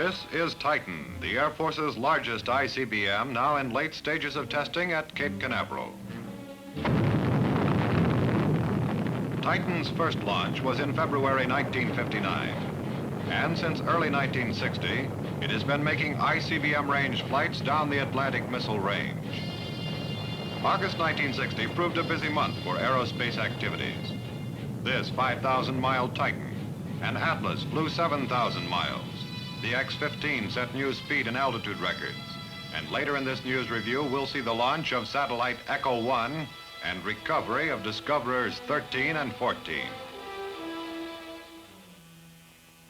This is Titan, the Air Force's largest ICBM, now in late stages of testing at Cape Canaveral. Titan's first launch was in February 1959, and since early 1960, it has been making ICBM range flights down the Atlantic missile range. August 1960 proved a busy month for aerospace activities. This 5,000-mile Titan, an Atlas, flew 7,000 miles. The X-15 set new speed and altitude records. And later in this news review, we'll see the launch of satellite Echo 1 and recovery of Discoverers 13 and 14.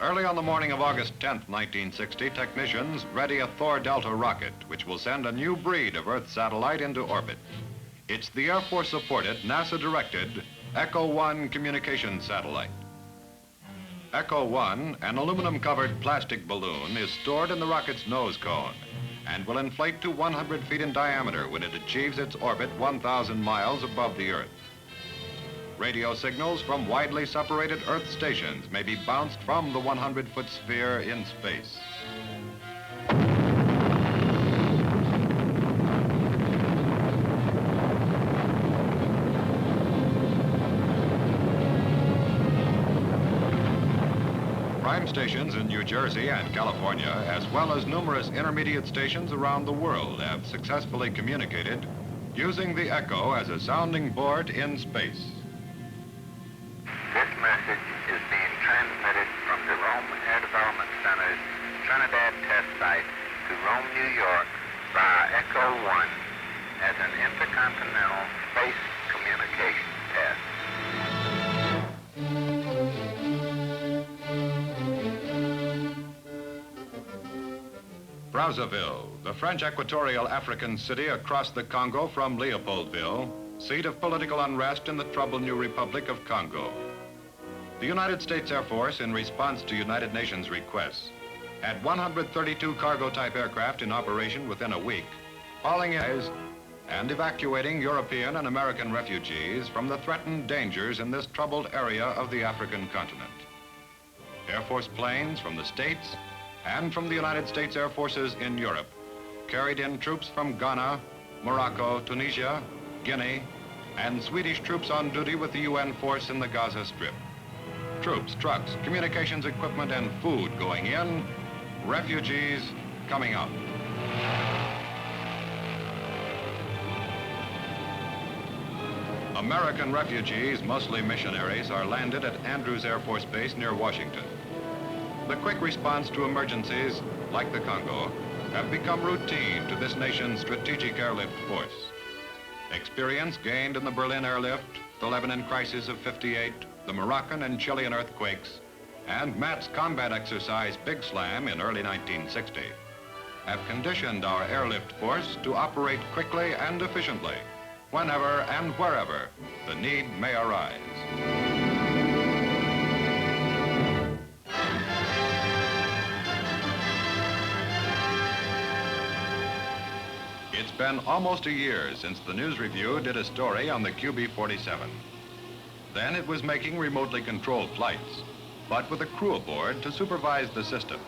Early on the morning of August 10th, 1960, technicians ready a Thor-Delta rocket, which will send a new breed of Earth satellite into orbit. It's the Air Force-supported, NASA-directed Echo 1 communication satellite. Echo 1, an aluminum-covered plastic balloon, is stored in the rocket's nose cone and will inflate to 100 feet in diameter when it achieves its orbit 1,000 miles above the Earth. Radio signals from widely separated Earth stations may be bounced from the 100-foot sphere in space. Prime stations in New Jersey and California, as well as numerous intermediate stations around the world, have successfully communicated using the Echo as a sounding board in space. This message is being transmitted from the Rome Air Development Center's Trinidad test site to Rome, New York via Echo 1 as an intercontinental space communication test. Brazzaville, the French equatorial African city across the Congo from Leopoldville, seat of political unrest in the troubled new Republic of Congo. The United States Air Force, in response to United Nations requests, had 132 cargo-type aircraft in operation within a week, hauling in and evacuating European and American refugees from the threatened dangers in this troubled area of the African continent. Air Force planes from the States and from the United States Air Forces in Europe carried in troops from Ghana, Morocco, Tunisia, Guinea, and Swedish troops on duty with the UN force in the Gaza Strip. Troops, trucks, communications equipment, and food going in, refugees coming out. American refugees, mostly missionaries, are landed at Andrews Air Force Base near Washington. The quick response to emergencies, like the Congo, have become routine to this nation's strategic airlift force. Experience gained in the Berlin airlift, the Lebanon crisis of '58, the Moroccan and Chilean earthquakes, and Matt's combat exercise Big Slam in early 1960, have conditioned our airlift force to operate quickly and efficiently, whenever and wherever the need may arise. It's been almost a year since the News Review did a story on the QB-47. Then it was making remotely controlled flights, but with a crew aboard to supervise the system.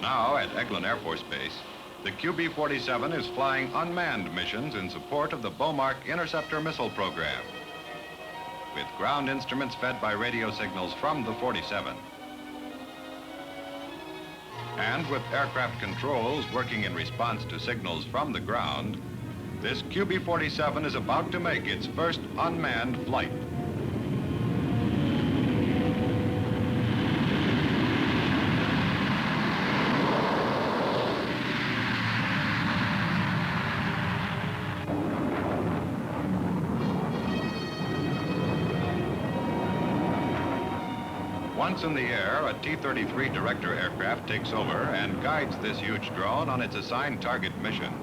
Now at Eglin Air Force Base, the QB-47 is flying unmanned missions in support of the Bomarc interceptor missile program, with ground instruments fed by radio signals from the 47. And with aircraft controls working in response to signals from the ground, this QB-47 is about to make its first unmanned flight. Once in the air, a T-33 Director aircraft takes over and guides this huge drone on its assigned target mission.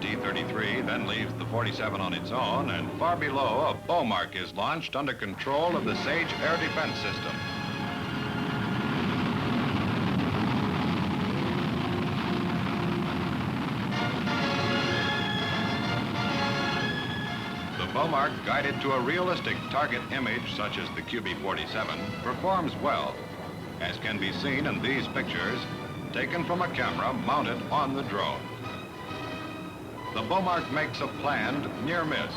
The T-33 then leaves the 47 on its own, and far below, a Bomarc is launched under control of the Sage air defense system. Bomarc, guided to a realistic target image such as the QB-47, performs well, as can be seen in these pictures taken from a camera mounted on the drone. The Bomarc makes a planned near miss,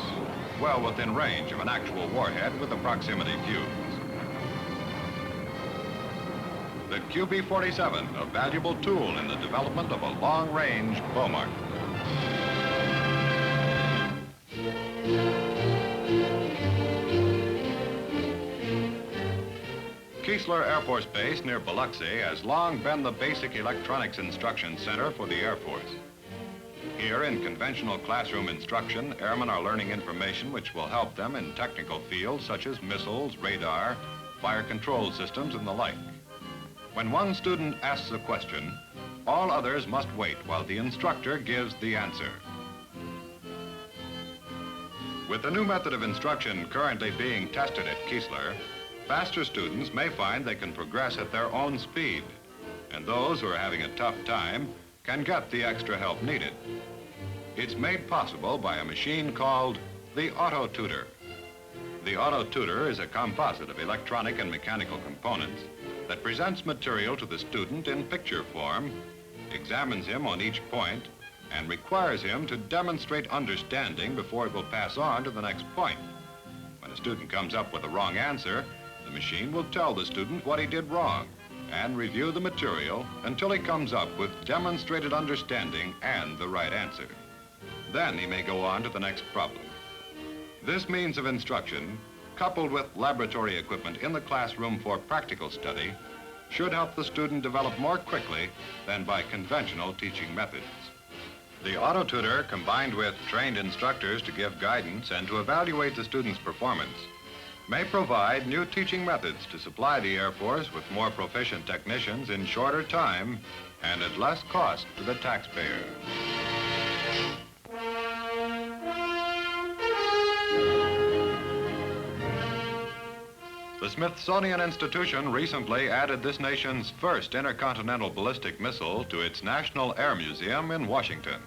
well within range of an actual warhead with a proximity fuse. The QB-47, a valuable tool in the development of a long-range Bomarc. Keesler Air Force Base near Biloxi has long been the basic electronics instruction center for the Air Force. Here, in conventional classroom instruction, airmen are learning information which will help them in technical fields such as missiles, radar, fire control systems, and the like. When one student asks a question, all others must wait while the instructor gives the answer. With the new method of instruction currently being tested at Keesler, faster students may find they can progress at their own speed, and those who are having a tough time can get the extra help needed. It's made possible by a machine called the Auto-Tutor. The Auto-Tutor is a composite of electronic and mechanical components that presents material to the student in picture form, examines him on each point, and requires him to demonstrate understanding before it will pass on to the next point. When a student comes up with a wrong answer, the machine will tell the student what he did wrong and review the material until he comes up with demonstrated understanding and the right answer. Then he may go on to the next problem. This means of instruction, coupled with laboratory equipment in the classroom for practical study, should help the student develop more quickly than by conventional teaching methods. The Auto-Tutor, combined with trained instructors to give guidance and to evaluate the student's performance, may provide new teaching methods to supply the Air Force with more proficient technicians in shorter time and at less cost to the taxpayer. The Smithsonian Institution recently added this nation's first intercontinental ballistic missile to its National Air Museum in Washington.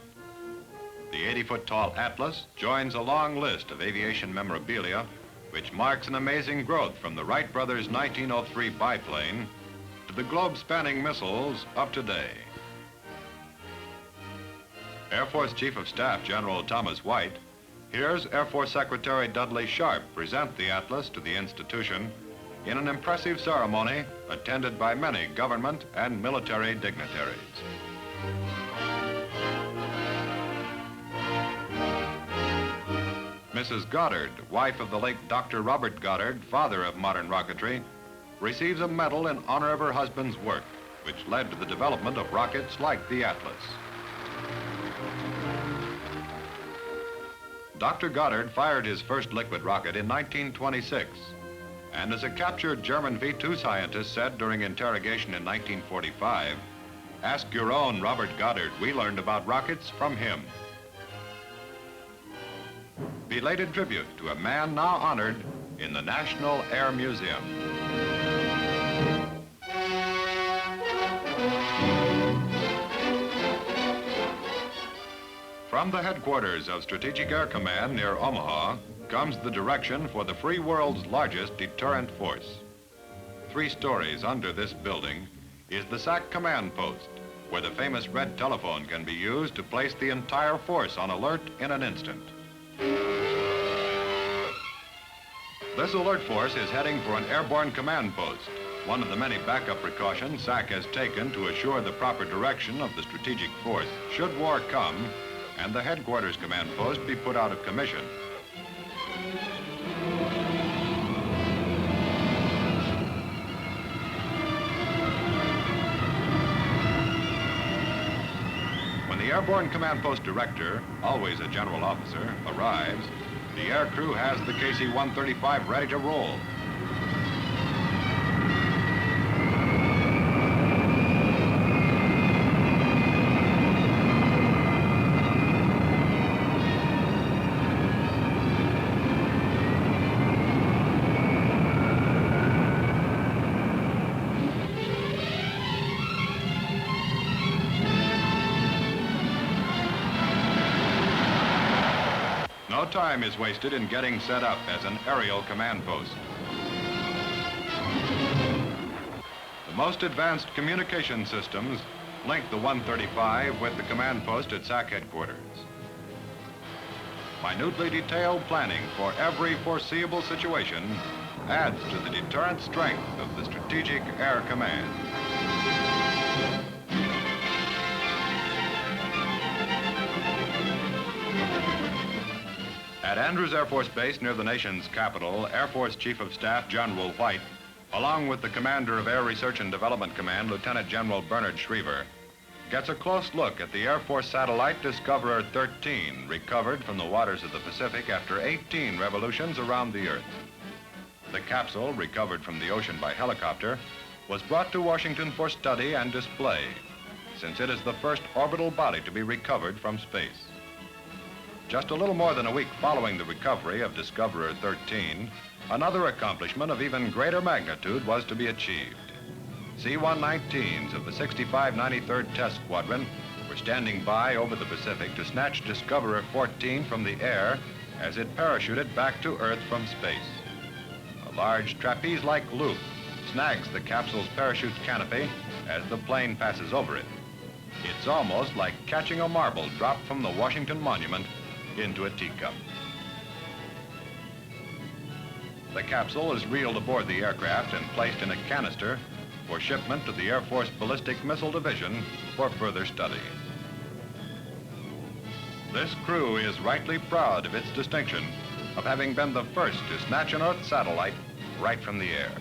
The 80-foot-tall Atlas joins a long list of aviation memorabilia which marks an amazing growth from the Wright brothers' 1903 biplane to the globe-spanning missiles of today. Air Force Chief of Staff General Thomas White hears Air Force Secretary Dudley Sharp present the Atlas to the institution in an impressive ceremony attended by many government and military dignitaries. Mrs. Goddard, wife of the late Dr. Robert Goddard, father of modern rocketry, receives a medal in honor of her husband's work, which led to the development of rockets like the Atlas. Dr. Goddard fired his first liquid rocket in 1926, and as a captured German V-2 scientist said during interrogation in 1945, "Ask your own Robert Goddard, we learned about rockets from him." Belated tribute to a man now honored in the National Air Museum. From the headquarters of Strategic Air Command near Omaha comes the direction for the free world's largest deterrent force. 3 stories under this building is the SAC Command Post, where the famous red telephone can be used to place the entire force on alert in an instant. This alert force is heading for an airborne command post, one of the many backup precautions SAC has taken to assure the proper direction of the strategic force should war come and the headquarters command post be put out of commission. When the airborne command post director, always a general officer, arrives, the air crew has the KC-135 ready to roll. No time is wasted in getting set up as an aerial command post. The most advanced communication systems link the 135 with the command post at SAC headquarters. Minutely detailed planning for every foreseeable situation adds to the deterrent strength of the Strategic Air Command. At Andrews Air Force Base near the nation's capital, Air Force Chief of Staff General White, along with the Commander of Air Research and Development Command, Lieutenant General Bernard Schriever, gets a close look at the Air Force satellite Discoverer 13, recovered from the waters of the Pacific after 18 revolutions around the Earth. The capsule, recovered from the ocean by helicopter, was brought to Washington for study and display, since it is the first orbital body to be recovered from space. Just a little more than a week following the recovery of Discoverer 13, another accomplishment of even greater magnitude was to be achieved. C-119s of the 6593rd Test Squadron were standing by over the Pacific to snatch Discoverer 14 from the air as it parachuted back to Earth from space. A large trapeze-like loop snags the capsule's parachute canopy as the plane passes over it. It's almost like catching a marble dropped from the Washington Monument into a teacup. The capsule is reeled aboard the aircraft and placed in a canister for shipment to the Air Force Ballistic Missile Division for further study. This crew is rightly proud of its distinction of having been the first to snatch an Earth satellite right from the air.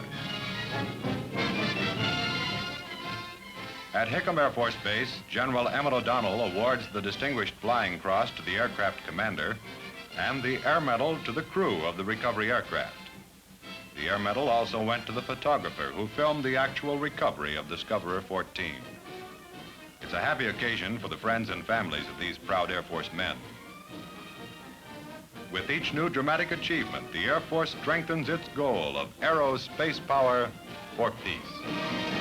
At Hickam Air Force Base, General Emmett O'Donnell awards the Distinguished Flying Cross to the aircraft commander and the Air Medal to the crew of the recovery aircraft. The Air Medal also went to the photographer who filmed the actual recovery of Discoverer 14. It's a happy occasion for the friends and families of these proud Air Force men. With each new dramatic achievement, the Air Force strengthens its goal of aerospace power for peace.